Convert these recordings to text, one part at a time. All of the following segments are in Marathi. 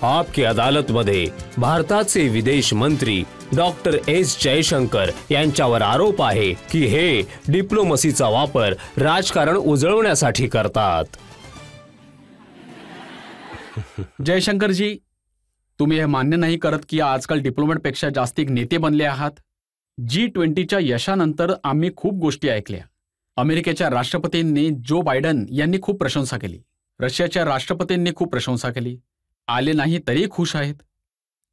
आपकी अदालत मध्ये भारताचे विदेश मंत्री डॉक्टर एस जयशंकर यांच्यावर आरोप आहे की हे डिप्लोमसीचा वापर राजकारण उजळवण्यासाठी करतात। जयशंकरजी, तुम्ही हे मान्य नाही करत की आजकाल डिप्लोमॅटपेक्षा जास्त एक नेते बनले आहात? G20च्या यशानंतर आम्ही खूप गोष्टी ऐकल्या। अमेरिकेच्या राष्ट्रपतींनी जो बायडन यांनी खूप प्रशंसा केली, रशियाच्या राष्ट्रपतींनी खूप प्रशंसा केली, आले नाही तरी खुश आहेत।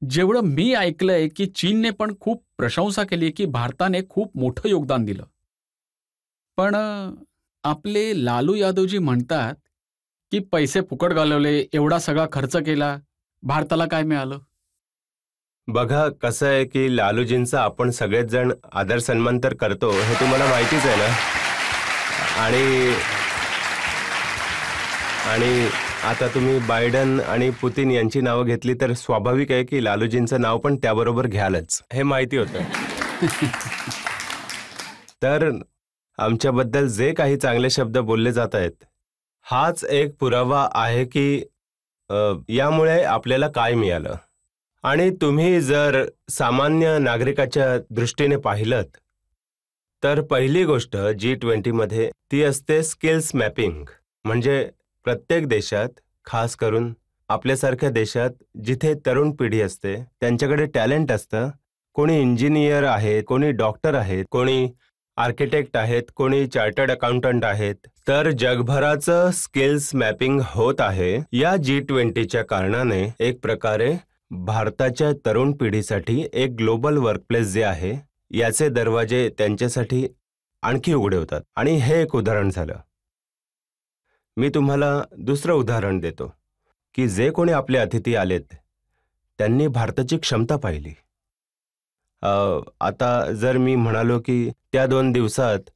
जेवढं मी ऐकलंय की चीनने पण खूप प्रशंसा केली की भारताने खूप मोठं योगदान दिलं। पण आपले लालू यादवजी म्हणतात की पैसे फुकट घालवले, एवढा सगळा खर्च केला, भारताला काय मिळालं? बघा, कसं आहे की लालूजींचा आपण सगळेच जण आदर सन्मान तर करतो, हे तुम्हाला माहितीच आहे ना। आणि आता तुम्ही बायडन आणि पुतिन यांची नावं घेतली तर स्वाभाविक आहे की लालूजींचं नाव पण त्याबरोबर घ्यालच, हे माहिती होतं। तर आमच्याबद्दल जे काही चांगले शब्द बोलले जात आहेत, हाच एक पुरावा आहे की यामुळे आपल्याला काय मिळालं। आणि तुम्ही जर सामान्य नागरिकाच्या दृष्टीने पाहिलं तर पहिली गोष्ट G20 मध्ये ती असते स्किल्स मॅपिंग। म्हणजे प्रत्येक देशात, खास करून आपल्यासारख्या देशात जिथे तरुण पिढी असते, त्यांच्याकडे टॅलेंट असतं। कोणी इंजिनियर आहेत, कोणी डॉक्टर आहेत, कोणी आर्किटेक्ट आहेत, कोणी चार्टर्ड अकाउंटंट आहेत। तर जगभराचं स्किल्स मॅपिंग होत आहे या G20च्या कारणाने। एक प्रकारे भारताच्या तरुण पिढीसाठी एक ग्लोबल वर्कप्लेस जे आहे, याचे दरवाजे त्यांच्यासाठी आणखी उघडे होतात। आणि हे एक उदाहरण झालं। मी तुम्हाला दुसरं उदाहरण देतो की जे कोणी आपले अतिथी आलेत त्यांनी भारताची क्षमता पाहिली। आता जर मी म्हणालो की त्या 2 दिवसात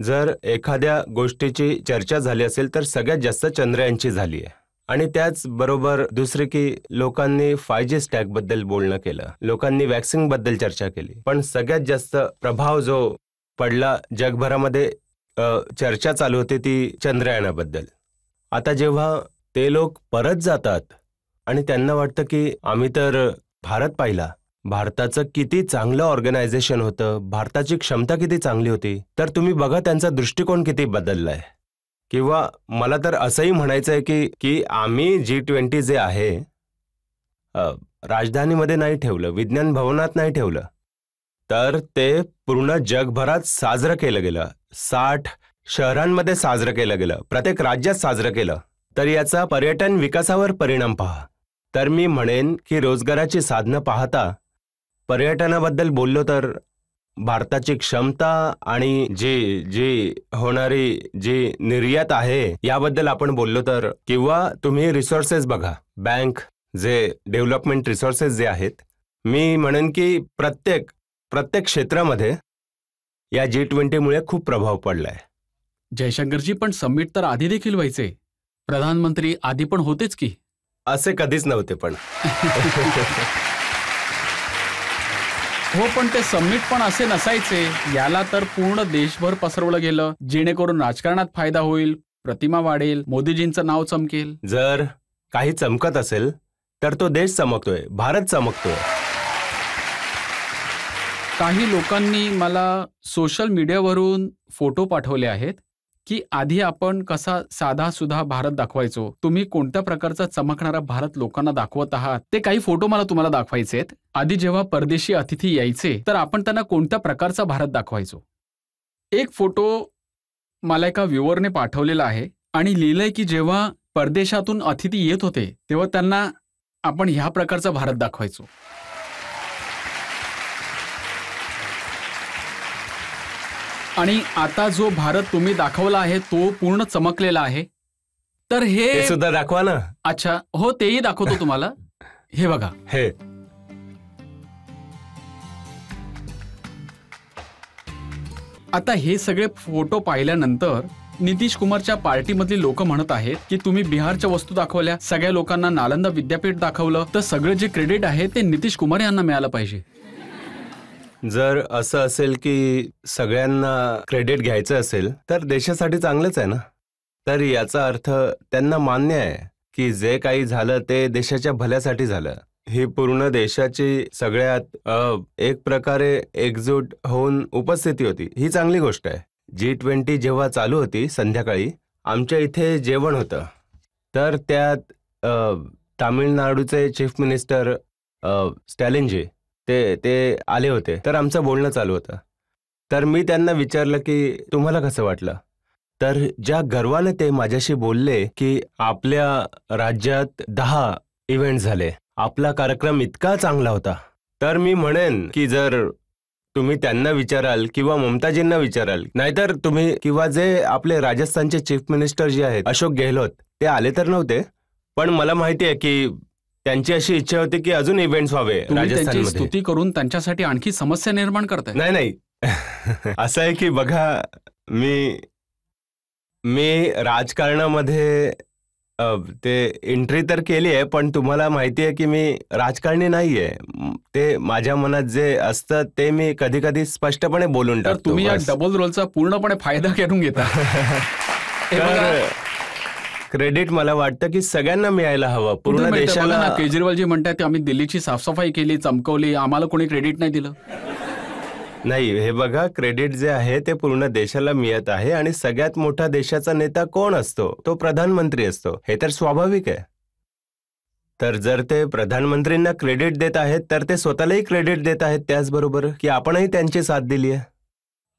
जर एखाद्या गोष्टीची चर्चा झाली असेल तर सगळ्यात जास्त चंद्रयानची झाली आहे। आणि त्याच बरोबर दुसरे की लोकांनी 5G स्टॅक बद्दल बोलणं केलं, लोकांनी वॅक्सिन बद्दल चर्चा केली, पण सगळ्यात जास्त प्रभाव जो पडला जगभरामध्ये चर्चा चालू होती ती चंद्रयानाबद्दल। आता जेव्हा ते लोक परत जातात आणि त्यांना वाटतं की आम्ही तर भारत पाहिला, भारताचं किती चांगलं ऑर्गनायझेशन होतं, भारताची क्षमता किती चांगली होती, तर तुम्ही बघा त्यांचा दृष्टिकोन किती बदललाय। किंवा मला तर असंही म्हणायचं आहे की आम्ही G20 जे आहे राजधानीमध्ये नाही ठेवलं, विज्ञान भवनात नाही ठेवलं, तर ते पूर्ण जगभरात साजरं केलं गेलं। 60 शहरांमध्ये साजरं केलं गेलं, प्रत्येक राज्यात साजरं केलं। तर याचा पर्यटन विकासावर परिणाम पहा। तर मी म्हणेन की रोजगाराची साधनं पाहता पर्यटनाबद्दल बोललो तर भारताची क्षमता आणि जी होणारी जी निर्यात आहे याबद्दल आपण बोललो तर, किंवा तुम्ही रिसोर्सेस बघा, बँक जे डेव्हलपमेंट रिसोर्सेस जे आहेत, मी म्हणेन की प्रत्येक क्षेत्रामध्ये या G20 मुळे खूप प्रभाव पडलाय। जयशंकरजी, पण समिट तर आधी देखील व्हायचे, प्रधानमंत्री आधी पण होतेच की? असे कधीच नव्हते पण हो, पण ते समिट पण असे नसायचे। याला तर पूर्ण देशभर पसरवलं गेलं जेणेकरून राजकारणात फायदा होईल, प्रतिमा वाढेल, मोदीजींचं नाव चमकेल। जर काही चमकत असेल तर तो देश चमकतोय, भारत चमकतोय। काही लोकांनी मला सोशल मीडियावरून फोटो पाठवले आहेत की आधी आपण कसा साधा सुधा भारत दाखवायचो, तुम्ही कोणत्या प्रकारचा चमकणारा भारत लोकांना दाखवत आहात, ते काही फोटो मला तुम्हाला दाखवायचे आहेत। आधी जेव्हा परदेशी अतिथी यायचे तर आपण त्यांना कोणत्या प्रकारचा भारत दाखवायचो। एक फोटो मला एका व्ह्यूअरने पाठवलेला आहे आणि लिहिलंय की जेव्हा परदेशातून अतिथी येत होते तेव्हा त्यांना आपण ह्या प्रकारचा भारत दाखवायचो। आणि आता जो भारत तुम्ही दाखवला आहे तो पूर्ण चमकलेला आहे। तर हे सुद्धा दाखवा ना। अच्छा, हो, तेही दाखवतो तुम्हाला। हे बघा, हे आता हे सगळे फोटो पाहिल्यानंतर नितीश कुमारच्या पार्टीमधली लोक म्हणत आहेत की तुम्ही बिहारच्या वस्तू दाखवल्या, सगळ्या लोकांना नालंदा विद्यापीठ दाखवलं, तर सगळे जे क्रेडिट आहे ते नितीश कुमार यांना मिळालं पाहिजे। जर असं असेल की सगळ्यांना क्रेडिट घ्यायचं असेल तर देशासाठी चांगलंच आहे ना। तर याचा अर्थ त्यांना मान्य आहे की जे काही झालं ते देशाच्या भल्यासाठी झालं. ही पूर्ण देशाची सगळ्यात एक प्रकारे एकजूट होऊन उपस्थिती होती. ही चांगली गोष्ट आहे. G20 जेव्हा चालू होती संध्याकाळी आमच्या इथे जेवण होतं. तर त्यात तामिळनाडूचे चीफ मिनिस्टर स्टॅलिनजी ते आले होते. तर आमचं बोलणं चालू होतं. तर मी त्यांना विचारलं की तुम्हाला कसं वाटलं. तर ज्या गर्वाने ते माझ्याशी बोलले की आपल्या राज्यात 10 इव्हेंट झाले, आपला कार्यक्रम इतका चांगला होता. तर मी म्हणेन की जर तुम्ही त्यांना विचाराल किंवा ममताजींना विचाराल, नाहीतर तुम्ही किंवा जे आपले राजस्थानचे चीफ मिनिस्टर जे आहेत अशोक गेहलोत, ते आले तर नव्हते, पण मला माहिती आहे की त्यांची अशी इच्छा होती की अजून इव्हेंट्स व्हावे त्यांची राजस्थानमध्ये. स्तुती करून त्यांच्यासाठी आणखी समस्या निर्माण करताय. नाही असं आहे की बघा, मी राजकारणामध्ये ते एंट्री तर केली आहे, पण तुम्हाला माहिती आहे की मी राजकारणी नाहीये. ते माझ्या मनात जे असतं ते मी कधी कधी स्पष्टपणे बोलून तर टाकतो. तुम्ही या बस. डबल रोलचा पूर्णपणे फायदा घेऊन घेता. हे बघा, तर क्रेडिट मला वाटतं की सगळ्यांना मिळायला हवं. कुठे पूर्ण मिळतंय? बघा देशाला. ना, केजरीवालजी म्हणतात आम्ही दिल्लीची साफसफाई केली, चमकवली, आम्हाला कोणी क्रेडिट नाही दिलं. नाही, हे बघा, क्रेडिट जे आहे ते पूर्ण देशाला मिळत आहे. आणि सगळ्यात मोठा देशाचा नेता कोण असतो? तो प्रधानमंत्री असतो. हे तर स्वाभाविक आहे. तर जर ते प्रधानमंत्रींना क्रेडिट देत आहेत तर ते स्वतःलाही क्रेडिट देत आहेत त्याचबरोबर की आपणही त्यांची साथ दिली आहे.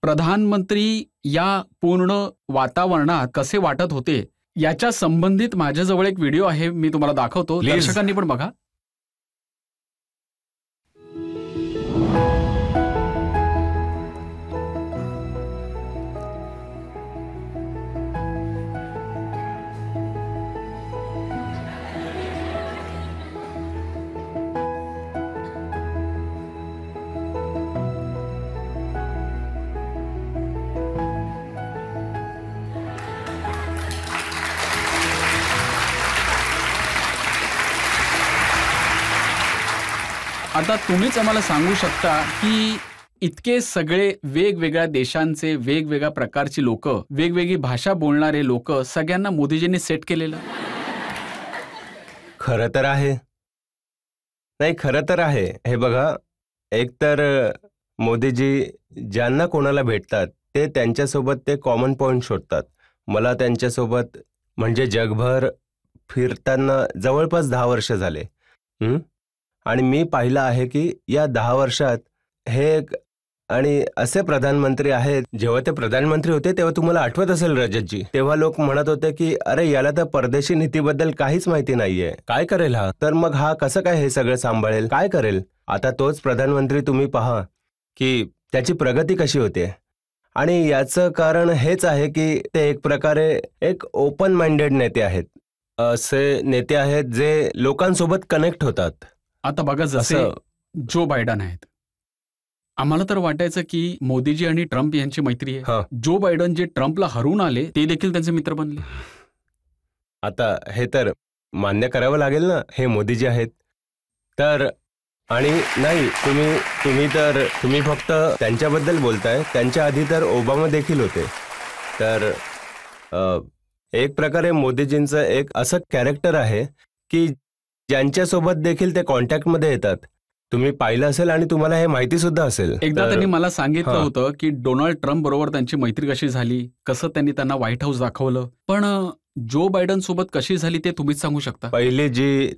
प्रधानमंत्री या पूर्ण वातावरणात कसे वाटत होते याच्या संबंधित माझ्याजवळ एक व्हिडिओ आहे, मी तुम्हाला दाखवतो. Please. दर्शकांनी पण बघा. आता तुम्हीच आम्हाला सांगू शकता की इतके सगळे वेगवेगळ्या देशांचे वेगवेगळ्या प्रकारची लोक, वेगवेगळी भाषा बोलणारे लोक, सगळ्यांना मोदीजींनी सेट केलेलं. खरं तर आहे. नाही, खरं तर आहे. हे बघा, एकतर मोदीजी ज्यांना कोणाला भेटतात ते त्यांच्यासोबत ते कॉमन पॉईंट शोधतात. मला त्यांच्यासोबत म्हणजे जगभर फिरताना जवळपास 10 वर्ष झाले. आणि मी पाहिलं आहे की या 10 वर्षात हे आणि असे प्रधानमंत्री आहेत. जेव्हा ते प्रधानमंत्री होते तेव्हा तुम्हाला आठवत असेल रजतजी, तेव्हा लोक म्हणत होते की अरे याला तर परदेशी नीतीबद्दल काहीच माहिती नाहीये, काय करेल हा, तर मग हा कसं काय हे सगळं सांभाळेल, काय करेल. आता तोच प्रधानमंत्री तुम्ही पहा की त्याची प्रगती कशी होते. आणि याचं कारण हेच आहे की ते एक प्रकारे एक ओपन माइंडेड नेते आहेत. असे नेते आहेत जे लोकांसोबत कनेक्ट होतात. आता बघा, जसे जो बायडन आहेत, आम्हाला तर वाटायचं की मोदीजी आणि ट्रम्प यांची मैत्री आहे. जो बायडन जे ट्रम्पला हरवून आले ते देखील त्यांचे मित्र बनले. आता हे तर मान्य करावं लागेल ना, हे मोदीजी आहेत तर. आणि नाही, तुम्ही फक्त त्यांच्याबद्दल बोलताय, त्यांच्या आधी तर ओबामा देखील होते. तर एक प्रकारे मोदीजींचं एक असं कॅरेक्टर आहे की ज्यांच्यासोबत देखील ते कॉन्टॅक्टमध्ये येतात. तुम्ही पाहिलं असेल आणि तुम्हाला हे माहिती सुद्धा असेल. एकदा त्यांनी मला सांगितलं होतं की डोनाल्ड ट्रम्प बरोबर त्यांची मैत्री कशी झाली, कसं त्यांनी त्यांना व्हाईट हाऊस दाखवलं. पण जो बायडन सोबत कशी झाली ते तुम्हीच सांगू शकता. पहिली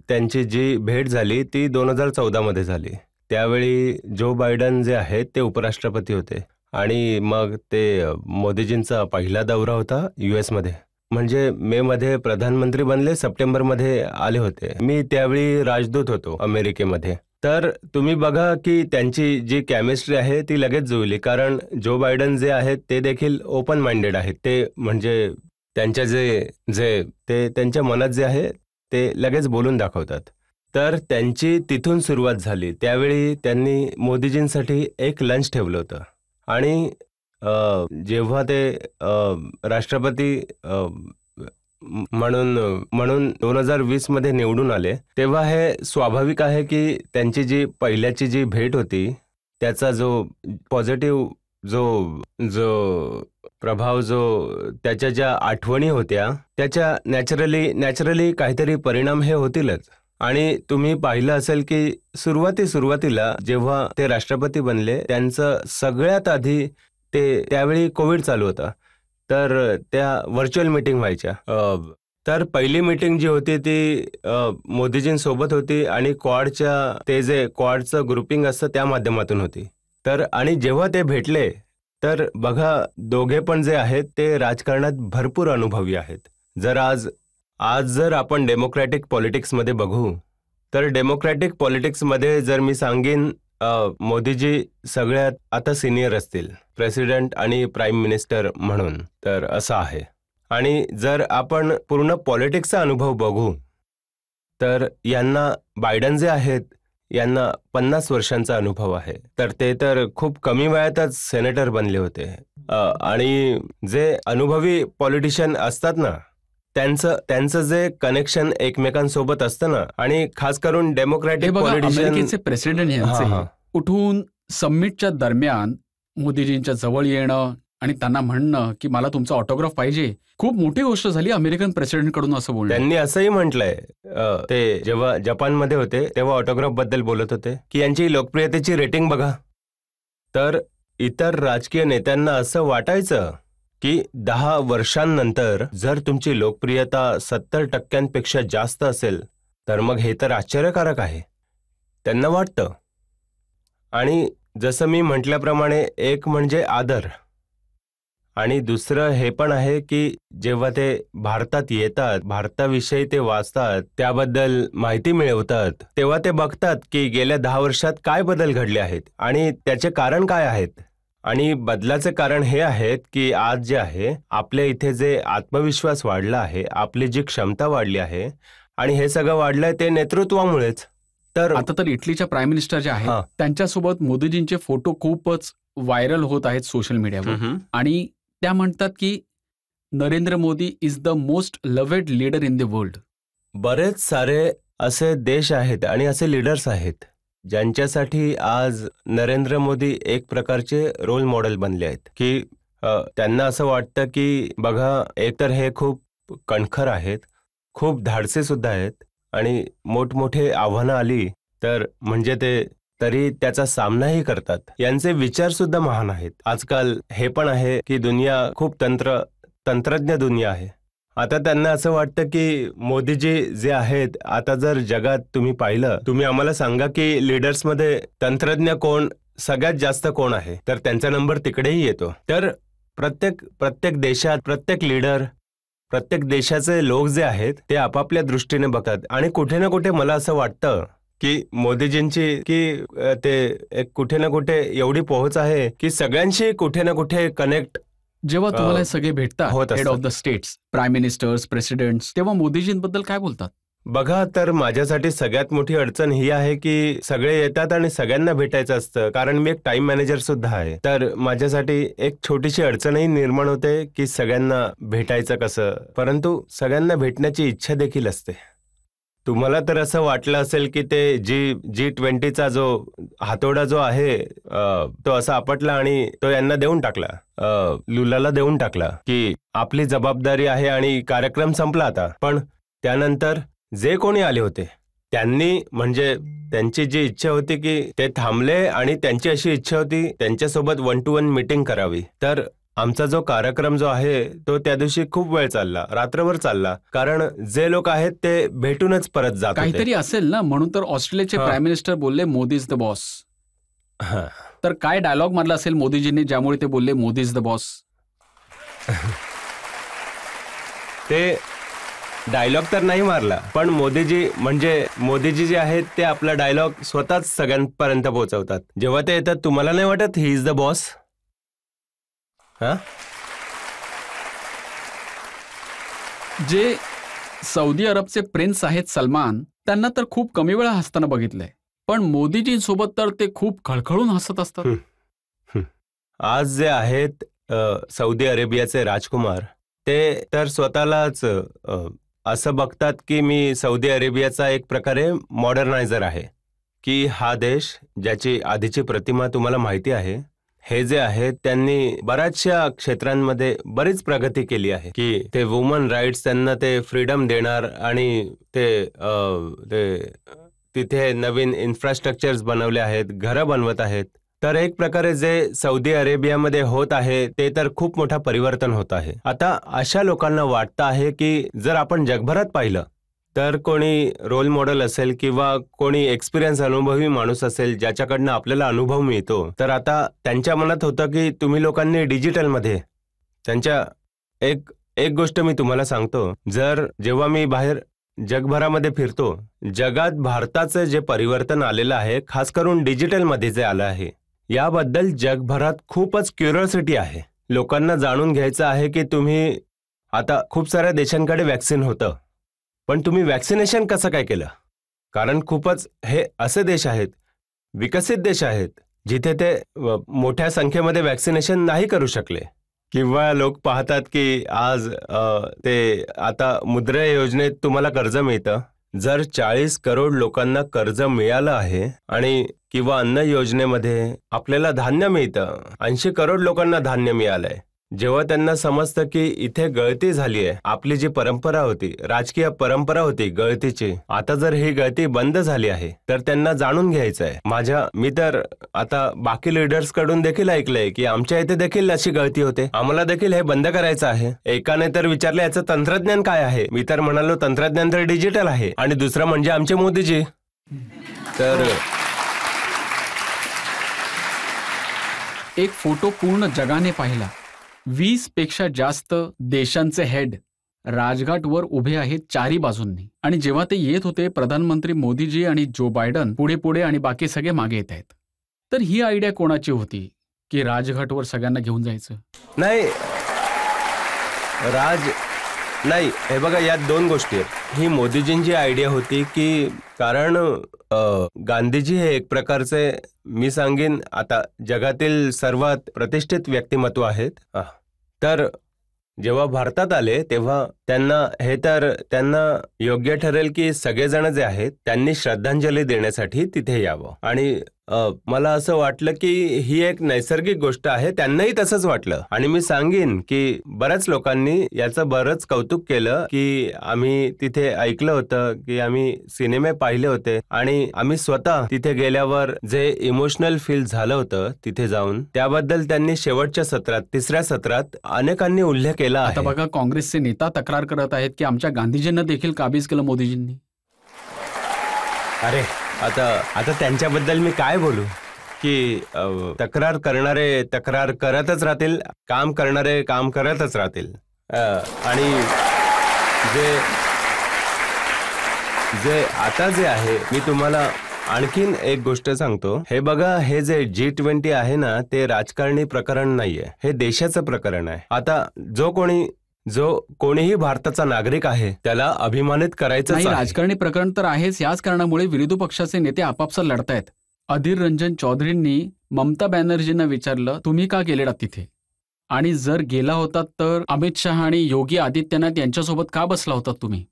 त्यांची जी भेट झाली ती 2014 मध्ये झाली. त्यावेळी जो बायडन जे आहेत ते उपराष्ट्रपती होते. आणि मग ते मोदीजींचा पहिला दौरा होता US मध्ये. म्हणजे मे मध्ये प्रधानमंत्री बनले, सप्टेंबरमध्ये आले होते. मी त्यावेळी राजदूत होतो अमेरिकेमध्ये. तर तुम्ही बघा की त्यांची जी केमिस्ट्री आहे ती लगेच जुळली. कारण जो बायडन जे आहेत ते देखील ओपन माइंडेड आहेत. ते म्हणजे त्यांच्या ते त्यांच्या मनात जे आहे ते लगेच बोलून दाखवतात. तर त्यांची तिथून सुरुवात झाली. त्यावेळी त्यांनी मोदीजींसाठी एक लंच ठेवलं होतं. आणि जेव्हा ते राष्ट्रपती म्हणून 2020 मध्ये निवडून आले, तेव्हा हे स्वाभाविक आहे की त्यांची जी पहिल्याची जी भेट होती त्याचा जो पॉझिटिव्ह जो प्रभाव जो त्याच्या ज्या आठवणी होत्या त्याच्या नॅचरली काहीतरी परिणाम हे होतीलच. आणि तुम्ही पाहिलं असेल की सुरुवातीला जेव्हा ते राष्ट्रपती बनले त्यांचं सगळ्यात आधी त्यावेळी कोविड चालू होता, तर त्या व्हर्च्युअल मीटिंग व्हायच्या. तर पहिली मीटिंग जी होती ती मोदीजींसोबत होती आणि क्वाडचं ग्रुपिंग असतं त्या माध्यमातून होती. तर आणि जेव्हा ते भेटले तर बघा, दोघे पण जे आहेत ते राजकारणात भरपूर अनुभवी आहेत. आज जर आपण डेमोक्रॅटिक पॉलिटिक्समध्ये बघू तर डेमोक्रॅटिक पॉलिटिक्समध्ये जर मी सांगेन मोदीजी सगळ्यात आता सिनियर असतील प्रेसिडेंट आणि प्राईम मिनिस्टर म्हणून, तर असं आहे. आणि जर आपण पूर्ण पॉलिटिक्सचा अनुभव बघू तर यांना बायडन जे आहेत यांना 50 वर्षांचा अनुभव आहे. तर ते तर खूप कमी वयातच सेनेटर बनले होते. आणि जे अनुभवी पॉलिटिशियन असतात ना त्यांचं जे कनेक्शन एकमेकांसोबत असतं ना, आणि खास करून डेमोक्रॅटिक अमेरिकेचे प्रेसिडेंट यांचे उठून समिटच्या दरम्यान मोदीजींच्या जवळ येणं आणि त्यांना म्हणणं की मला तुमचा ऑटोग्राफ पाहिजे, खूप मोठी गोष्ट झाली अमेरिकन प्रेसिडेंट कडून असं बोलणं. त्यांनी असंही म्हटलंय, ते जेव्हा जपानमध्ये होते तेव्हा ऑटोग्राफ बद्दल बोलत होते की यांची लोकप्रियतेची रेटिंग बघा. तर इतर राजकीय नेत्यांना असं वाटायचं की 10 वर्षांनंतर जर तुमची लोकप्रियता 70% जास्त असेल तर मग हे तर आश्चर्यकारक आहे, त्यांना वाटतं. आणि जसं मी म्हटल्याप्रमाणे एक म्हणजे आदर, आणि दुसरं हे पण आहे की जेव्हा ते भारतात येतात, भारताविषयी ते वाचतात, त्याबद्दल माहिती मिळवतात, तेव्हा ते बघतात की गेल्या 10 वर्षात काय बदल घडले आहेत आणि त्याचे कारण काय आहेत. आणि बदलाचे कारण हे आहेत की आज जे आहे आपल्या इथे जे आत्मविश्वास वाढला आहे, आपली जी क्षमता वाढली आहे, आणि हे सगळं वाढलंय ते नेतृत्वामुळेच. तर आता तर इटलीच्या प्राईम मिनिस्टर जे आहेत त्यांच्यासोबत मोदीजींचे फोटो खूपच व्हायरल होत आहेत सोशल मीडियावर. आणि त्या म्हणतात की Narendra Modi is the most loved leader in the world. बरेच सारे असे देश आहेत आणि असे लीडर्स आहेत ज्यांच्यासाठी आज नरेंद्र मोदी एक प्रकारचे रोल मॉडेल बनले आहेत. की त्यांना असं वाटतं की बघा, एकतर हे खूप कणखर आहेत, खूप धाडसे सुद्धा आहेत, आणि मोठमोठे आव्हानं आली तर म्हणजे ते तरी त्याचा सामनाही करतात. यांचे विचार सुद्धा महान आहेत. आजकाल हे पण आहे की दुनिया खूप तंत्रज्ञ दुनिया आहे. आता त्यांना असं वाटतं की मोदीजी जे आहेत, आता जर जगात तुम्ही पाहिलं, तुम्ही आम्हाला सांगा की लीडर्समध्ये तंत्रज्ञ कोण सगळ्यात जास्त कोण आहे, तर त्यांचा नंबर तिकडेही येतो. तर प्रत्येक देशात प्रत्येक लीडर, प्रत्येक देशाचे लोक जे आहेत ते आपापल्या दृष्टीने बघतात. आणि कुठे ना कुठे मला असं वाटतं की मोदीजींची की ते एक कुठे ना कुठे एवढी पोहोच आहे की सगळ्यांशी कुठे ना कुठे कनेक्ट. जेव्हा तुम्हाला सगळे भेटतात head of the states, prime ministers, presidents, तेव्हा मोदीजींबद्दल काय बोलतात? बघा, तर माझ्यासाठी सगळ्यात मोठी अडचण ही आहे की सगळे येतात आणि सगळ्यांना भेटायचं असतं, कारण मी एक टाइम मॅनेजर सुद्धा आहे. तर माझ्यासाठी एक छोटीशी अडचणही निर्माण होते की सगळ्यांना भेटायचं कसं, परंतु सगळ्यांना भेटण्याची इच्छा देखील असते. तुम्हाला तर असं वाटलं असेल की ते G20चा जो हातोडा जो आहे तो असा आपटला आणि तो यांना देऊन टाकला, लुलाला देऊन टाकला की आपली जबाबदारी आहे आणि कार्यक्रम संपला आता. पण त्यानंतर जे कोणी आले होते त्यांनी, म्हणजे त्यांची जी इच्छा होती की ते थांबले, आणि त्यांची अशी इच्छा होती त्यांच्यासोबत 1-to-1 मीटिंग करावी. तर आमचा जो कार्यक्रम जो आहे तो त्या दिवशी खूप वेळ चालला, रात्रभर चालला, कारण जे लोक आहेत ते भेटूनच परत जात होते. काहीतरी असेल ना, म्हणून तर ऑस्ट्रेलियाचे प्राईम मिनिस्टर बोलले मोदी इज द बॉस. तर काय डायलॉग मारला असेल मोदीजींनी ज्यामुळे ते बोलले मोदी इज द बॉस? ते डायलॉग तर नाही मारला, पण मोदीजी जे आहेत ते आपला डायलॉग स्वतःच सगळ्यांपर्यंत पोहोचवतात. जेव्हा ते येतात, तुम्हाला नाही वाटत ही इज द बॉस? जे सौदी अरबचे प्रिन्स आहेत सलमान, त्यांना तर खूप कमी वेळा हसताना बघितलंय, पण मोदीजींसोबत तर ते खूप खळखळून हसत असतात. आज जे आहेत सौदी अरेबियाचे राजकुमार, ते तर स्वतःलाच असं बघतात की मी सौदी अरेबियाचा एक प्रकारे मॉडर्नायझर आहे. की हा देश ज्याची आधीची प्रतिमा तुम्हाला माहिती आहे, हे जे आहेत त्यांनी बऱ्याचशा क्षेत्रांमध्ये बरीच प्रगती केली आहे की ते वुमन राईट्स त्यांना ते फ्रीडम देणार आणि ते तिथे नवीन इन्फ्रास्ट्रक्चर्स बनवले आहेत, घरं बनवत आहेत. तर एक प्रकारे जे सौदी अरेबियामध्ये होत आहे ते तर खूप मोठा परिवर्तन होत आहे. आता अशा लोकांना वाटतं आहे की जर आपण जगभरात पाहिलं तर कोणी रोल मॉडेल असेल किंवा कोणी एक्सपिरियन्स अनुभवी माणूस असेल ज्याच्याकडनं आपल्याला अनुभव मिळतो, तर आता त्यांच्या मनात होतं की तुम्ही लोकांनी डिजिटलमध्ये त्यांच्या एक गोष्ट मी तुम्हाला सांगतो, जेव्हा मी बाहेर जगभरामध्ये फिरतो, जगात भारताचं जे परिवर्तन आलेलं आहे, खास करून डिजिटलमध्ये जे आलं आहे, याबद्दल जगभरात खूपच क्युरिओसिटी आहे. लोकांना जाणून घ्यायचं आहे की तुम्ही आता खूप साऱ्या देशांकडे वॅक्सिन होतं, पण तुम्ही वॅक्सिनेशन कसं काय केलं? कारण खूपच हे असे देश आहेत, विकसित देश आहेत, जिथे ते मोठ्या संख्येमध्ये वॅक्सिनेशन नाही करू शकले. किंवा लोक पाहतात की आज ते आता मुद्रा योजनेत तुम्हाला कर्ज मिळतं. जर 40 करोड लोकांना कर्ज मिळालं आहे आणि किंवा अन्न योजनेमध्ये आपल्याला धान्य मिळतं, 80 करोड लोकांना धान्य मिळालंय. जेव्हा त्यांना समजतं की इथे गळती झाली आहे, आपली जी परंपरा होती, राजकीय परंपरा होती गळतीची, आता जर ही गळती बंद झाली आहे तर त्यांना जाणून घ्यायचं आहे. मी तर आता बाकी लीडर्स कडून देखील ऐकलंय की आमच्या इथे देखील अशी गळती होते, आम्हाला देखील हे बंद करायचं आहे. एकाने तर विचारलं याचं तंत्रज्ञान काय आहे, मी तर म्हणालो तंत्रज्ञान तर डिजिटल आहे. आणि दुसरं म्हणजे आमचे मोदीजी. तर एक फोटो पूर्ण जगाने पाहिला. 20 पेक्षा जास्त देशांचे हेड राजघाटवर उभे आहेत चारी बाजूंनी, आणि जेव्हा ते येत होते प्रधानमंत्री मोदीजी आणि जो बायडन पुढे पुढे आणि बाकी सगळे मागे येत आहेत. तर ही आयडिया कोणाची होती की राजघाटवर सगळ्यांना घेऊन जायचं? नाही, हे बघा, यात दोन गोष्टी आहेत. ही मोदीजींची आयडिया होती की कारण गांधीजी हे एक प्रकारचे, मी सांगेन आता, जगातील सर्वात प्रतिष्ठित व्यक्तिमत्व आहेत. तर जेव्हा भारतात आले तेव्हा त्यांना योग्य ठरेल की सगळेजण जे आहेत त्यांनी श्रद्धांजली देण्यासाठी तिथे यावं. आणि मला असं वाटलं की ही एक नैसर्गिक गोष्ट आहे. त्यांनाही तसंच वाटलं. आणि मी सांगेन की बऱ्याच लोकांनी याचं बरंच कौतुक केलं की आम्ही तिथे ऐकलं होतं, की आम्ही सिनेमे पाहिले होते आणि आम्ही स्वतः तिथे गेल्यावर जे इमोशनल फील झालं होतं तिथे जाऊन, त्याबद्दल त्यांनी शेवटच्या सत्रात, तिसऱ्या सत्रात अनेकांनी उल्लेख केला आहे. आता बघा, काँग्रेसचे नेता तक्रार करत आहेत की आमच्या गांधीजींना देखील काबीज केलं मोदीजींनी. अरे आता त्यांच्याबद्दल मी काय बोलू की तक्रार करणारे तक्रार करतच राहतील, काम करणारे काम करतच राहतील. आणि जे आहे, मी तुम्हाला आणखीन एक गोष्ट सांगतो. हे बघा, हे जे G20 आहे ना, ते राजकारणी प्रकरण नाहीये, हे देशाचं प्रकरण आहे. आता जो कोणीही भारताचा नागरिक आहे त्याला अभिमानित करायचं नाही. राजकारणी प्रकरण तर आहेच. याच कारणामुळे विरोधी पक्षाचे नेते आपापसात लढतायत. अधीर रंजन चौधरींनी ममता बॅनर्जींना विचारलं, तुम्ही का गेलेलात तिथे? आणि जर गेला होतात तर अमित शहा आणि योगी आदित्यनाथ यांच्यासोबत का बसला होतात तुम्ही?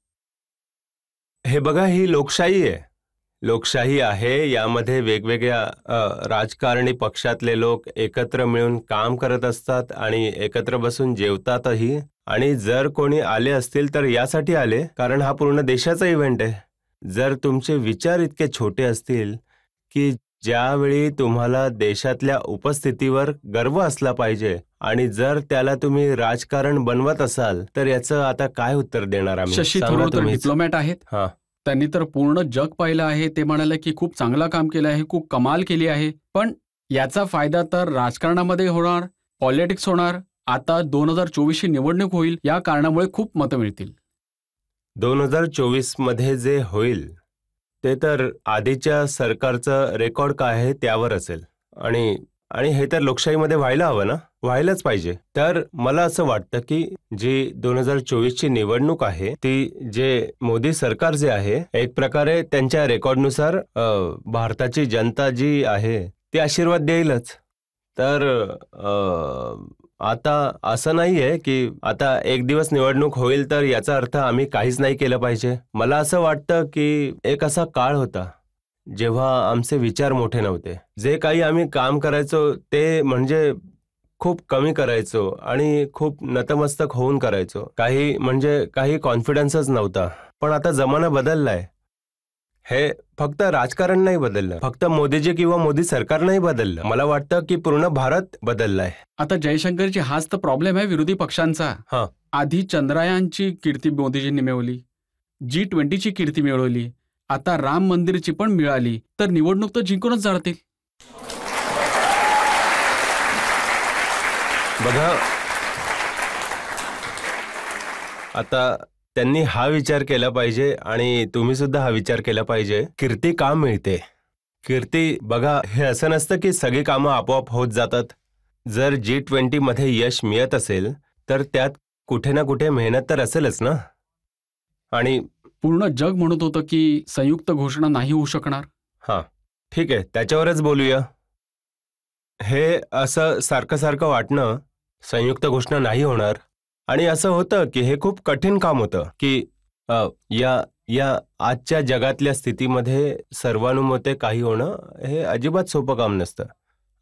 हे बघा, ही लोकशाही आहे. यामध्ये वेगवेगळ्या राजकारणी पक्षातले लोक एकत्र मिळून काम करत असतात आणि एकत्र बसून जेवतातही. आणि जर कोणी आले असतील तर यासाठी आले कारण हा पूर्ण देशाचा इव्हेंट आहे. जर तुमचे विचार इतके छोटे असतील की ज्यावेळी तुम्हाला देशातल्या उपस्थितीवर गर्व असला पाहिजे आणि जर त्याला तुम्ही राजकारण बनवत असाल तर याचं आता काय उत्तर देणार आम्ही? शशी थरूर तर डिप्लोमॅट आहेत. हा, त्यांनी तर पूर्ण जग पाहिलं आहे. ते म्हणाले की खूप चांगलं काम केलं आहे, खूप कमाल केली आहे. पण याचा फायदा तर राजकारणामध्ये होणार, पॉलिटिक्स होणार. आता 2024ची निवडणूक होईल, या कारणामुळे खूप मतं मिळतील. 2024 मध्ये जे होईल ते तर आधीच्या सरकारचं रेकॉर्ड काय आहे त्यावर असेल. आणि हे तर लोकशाहीमध्ये व्हायला हवं ना, व्हायलाच पाहिजे. तर मला असं वाटतं की जी 2024ची निवडणूक आहे ती जे मोदी सरकार जे आहे, एक प्रकारे त्यांच्या रेकॉर्डनुसार भारताची जनता जी आहे ती आशीर्वाद देईलच. तर आता असं नाहीये की आता एक दिवस निवडणूक होईल तर याचा अर्थ आम्ही काहीच नाही केलं पाहिजे. मला असं वाटतं की एक असा काळ होता जेव्हा आमचे विचार मोठे नव्हते. जे काही आम्ही काम करायचो ते म्हणजे खूप कमी करायचो आणि खूप नतमस्तक होऊन करायचो. काही कॉन्फिडन्सच नव्हता. पण आता जमाना बदललाय. हे फक्त राजकारण नाही बदललं, फक्त मोदीजी किंवा मोदी सरकार नाही बदललं. मला वाटतं की पूर्ण भारत बदललाय. आता जयशंकरजी हाच तर प्रॉब्लेम आहे विरोधी पक्षांचा. हा. आधी चंद्रयानची कीर्ती मोदीजींनी मिळवली, G20ची कीर्ती मिळवली, आता राम मंदिरची पण मिळाली, तर निवडणूक तर जिंकूनच जातील. बघा, आता त्यांनी हा विचार केला पाहिजे आणि तुम्ही सुद्धा हा विचार केला पाहिजे, कीर्ती का मिळते. कीर्ती बघा, हे असं नसतं की सगळी कामं आपोआप होत जातात. जर G20 मध्ये यश मिळत असेल तर त्यात कुठे ना कुठे मेहनत तर असेलच ना. आणि पूर्ण जग म्हणत होतं की संयुक्त घोषणा नाही होऊ शकणार. हां, ठीक आहे, त्याच्यावरच बोलूया. हे असं सारखं सारखं वाटणं संयुक्त घोषणा नाही होणार, आणि असं होतं की हे खूप कठीण काम होतं की या आजच्या जगातल्या स्थितीमध्ये सर्वानुमते काही होणं हे अजिबात सोपं काम नसतं.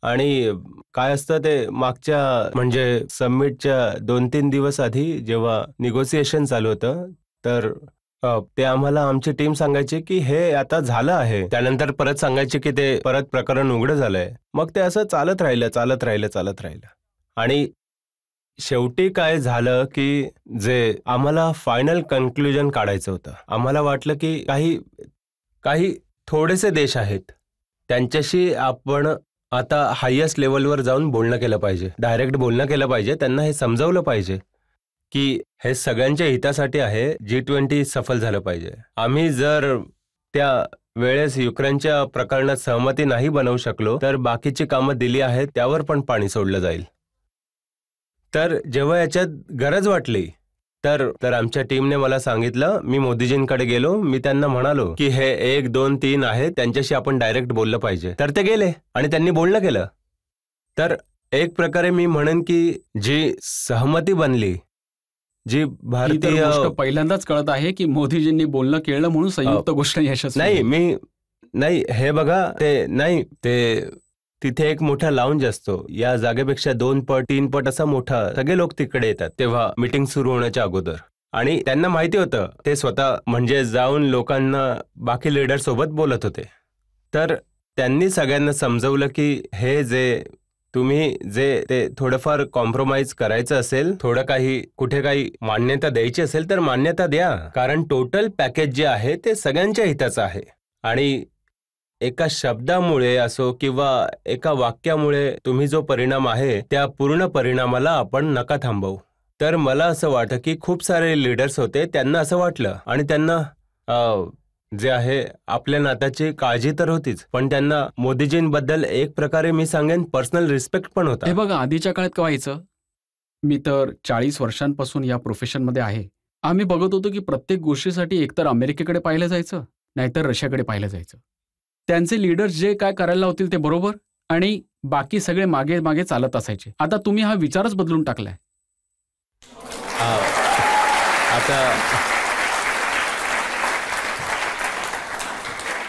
आणि काय असतं ते मागच्या म्हणजे समिटच्या 2-3 दिवस आधी जेव्हा निगोसिएशन चालू होतं तर ते आम्हाला आमची टीम सांगायची की हे आता झालं आहे. त्यानंतर परत सांगायचे की ते परत प्रकरण उघडं झालंय. मग ते असं चालत राहिलं. आणि शेवटी काय झालं की जे आम्हाला फायनल कन्क्लुजन काढायचं होतं. आम्हाला वाटलं की काही थोडेसे देश आहेत त्यांच्याशी आपण आता हायेस्ट लेवलवर जाऊन बोलणं केलं पाहिजे, डायरेक्ट बोलणं केलं पाहिजे. त्यांना हे समजावलं पाहिजे की हे सगळ्यांच्या हितासाठी आहे. G20 सफल झालं पाहिजे. आम्ही जर त्या वेळेस युक्रेनच्या प्रकरणात सहमती नाही बनवू शकलो तर बाकीची कामं दिली आहेत त्यावर पण पाणी सोडलं जाईल. तर जेव्हा याच्यात गरज वाटली तर आमच्या टीमने मला सांगितलं, मी मोदीजींकडे गेलो, मी त्यांना म्हणालो की हे 1, 2, 3 आहे, त्यांच्याशी आपण डायरेक्ट बोललं पाहिजे. तर ते गेले आणि त्यांनी बोलणं केलं. तर एक प्रकारे मी म्हणेन की जी सहमती बनली, जी भारतीय गोष्ट पहिल्यांदाच कळत आहे की मोदीजींनी बोलणं केलं म्हणून संयुक्त घोषणा यशस्वी नाही. हे बघा, ते तिथे एक मोठा लाऊंज असतो. या जागेपेक्षा 2 पट 3 पट असा मोठा. सगळे लोक तिकडे येतात तेव्हा मीटिंग सुरू होण्याच्या अगोदर. आणि त्यांना माहिती होतं, ते स्वतः म्हणजे जाऊन लोकांना बाकी लीडर सोबत बोलत होते. तर त्यांनी सगळ्यांना समजवलं की हे जे तुम्ही ते थोडंफार कॉम्प्रोमाइज करायचं असेल, थोडं कुठे काही मान्यता द्यायची असेल तर मान्यता द्या, कारण टोटल पॅकेज जे आहे ते सगळ्यांच्या हिताचं आहे. आणि एका शब्दामुळे असो किंवा एका वाक्यामुळे तुम्ही जो परिणाम आहे त्या पूर्ण परिणामाला आपण नका थांबवू. तर मला असं वाटतं की खूप सारे लीडर्स होते, त्यांना असं वाटलं आणि त्यांना जे आहे आपल्या नात्याची काळजी तर होतीच, पण त्यांना मोदीजींबद्दल एक प्रकारे मी सांगेन पर्सनल रिस्पेक्ट पण होता. हे बघा, आधीच्या काळात काय व्हायचं, मी तर 40 वर्षांपासून या प्रोफेशनमध्ये आहे. आम्ही बघत होतो की प्रत्येक गोष्टीसाठी एकतर अमेरिकेकडे पाहिलं जायचं नाहीतर रशियाकडे पाहिलं जायचं. त्यांचे लीडर्स जे काय करायला होतील ते बरोबर आणि बाकी सगळे मागे मागे चालत असायचे. आता तुम्ही हा विचारच बदलून टाकलाय.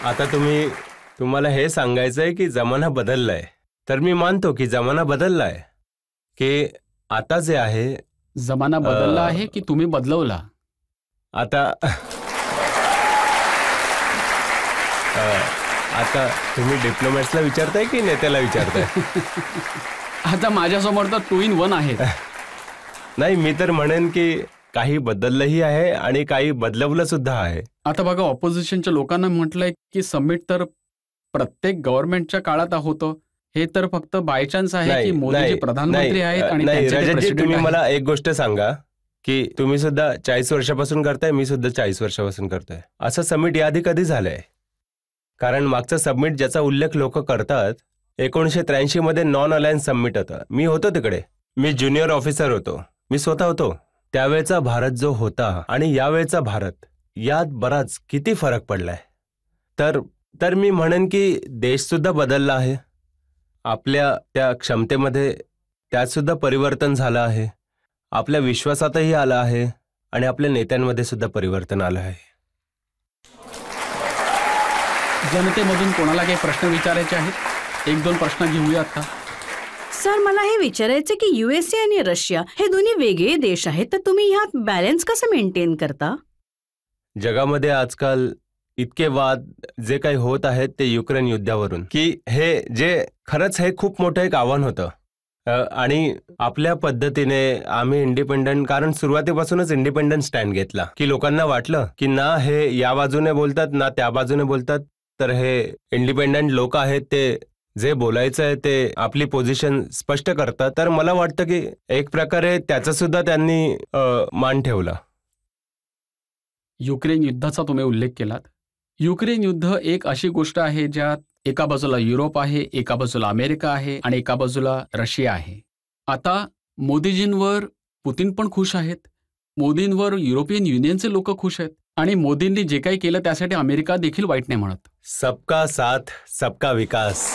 आता तुम्हाला हे सांगायचंय की जमाना बदललाय. तर मी मानतो की जमाना बदललाय, की आता जे आहे जमाना बदलला आहे की तुम्ही बदलवला. आता तुम्ही डिप्लोमॅट्सला विचारताय की नेत्याला विचारताय? आता माझ्यासमोर तर 2 in 1 आहे. नाही, मी तर म्हणेन की काही बदललंही आहे आणि काही बदलवलं सुद्धा आहे. आता बघा, ऑपोजिशनच्या लोकांना म्हटलंय की समिट तर प्रत्येक गव्हर्नमेंटच्या काळात होतं. हे तर फक्त बाय चान्स आहे की मोदीजी प्रधानमंत्री आहेत आणि रजतजी, तुम्ही मला एक गोष्ट सांगा की तुम्ही सुद्धा 40 वर्षापासून करताय, मी सुद्धा 40 वर्षापासून करतोय. असं समिट याआधी कधी झालंय? कारण मागचं सबमिट ज्याचा उल्लेख लोक करतात 1983 मध्ये नॉन अलायन्स सबमिट होतं. मी होतो तिकडे. मी ज्युनियर ऑफिसर होतो. मी स्वतः होतो. त्यावेळचा भारत जो होता आणि यावेळचा भारत यात बराच किती फरक पडलाय. तर मी म्हणेन की देश सुद्धा बदलला आहे. आपल्या त्या क्षमतेमध्ये त्यात सुद्धा परिवर्तन झालं आहे. आपल्या विश्वासातही आलं आहे आणि आपल्या नेत्यांमध्ये सुद्धा परिवर्तन आलं आहे. जनतेमधून कोणाला काही प्रश्न विचारायचे आहेत? 1-2 प्रश्न घेऊया आता. सर, मला हे विचारायचं की USA आणि रशिया हे दोन्ही वेगळे देश आहेत, तर तुम्ही ह्यात बॅलन्स कसं मेंटेन करता? जगामध्ये आजकाल इतके वाद जे काही होत आहेत ते युक्रेन युद्धावरून, की हे खरंच हे खूप मोठं एक आव्हान होतं. आणि आपल्या पद्धतीने आम्ही इंडिपेंडंट, कारण सुरुवातीपासूनच इंडिपेंडंट स्टँड घेतला, की लोकांना वाटलं की ना हे या बाजूने बोलतात ना त्या बाजूने बोलतात, तर हे इंडिपेंडंट लोक आहेत, ते जे बोलायचं आहे ते आपली पोझिशन स्पष्ट करतात. तर मला वाटतं की एक प्रकारे त्याचा सुद्धा त्यांनी मान ठेवला. युक्रेन युद्धाचा तुम्ही उल्लेख केलात. युक्रेन युद्ध एक अशी गोष्ट आहे ज्यात एका बाजूला युरोप आहे, एका बाजूला अमेरिका आहे आणि एका बाजूला रशिया आहे. आता मोदीजींवर पुतीन पण खुश आहेत, मोदींवर युरोपियन युनियनचे लोक खुश आहेत आणि मोदींनी जे काही केलं त्यासाठी अमेरिका देखील वाईट नाही म्हणत. सबका साथ सबका विकास.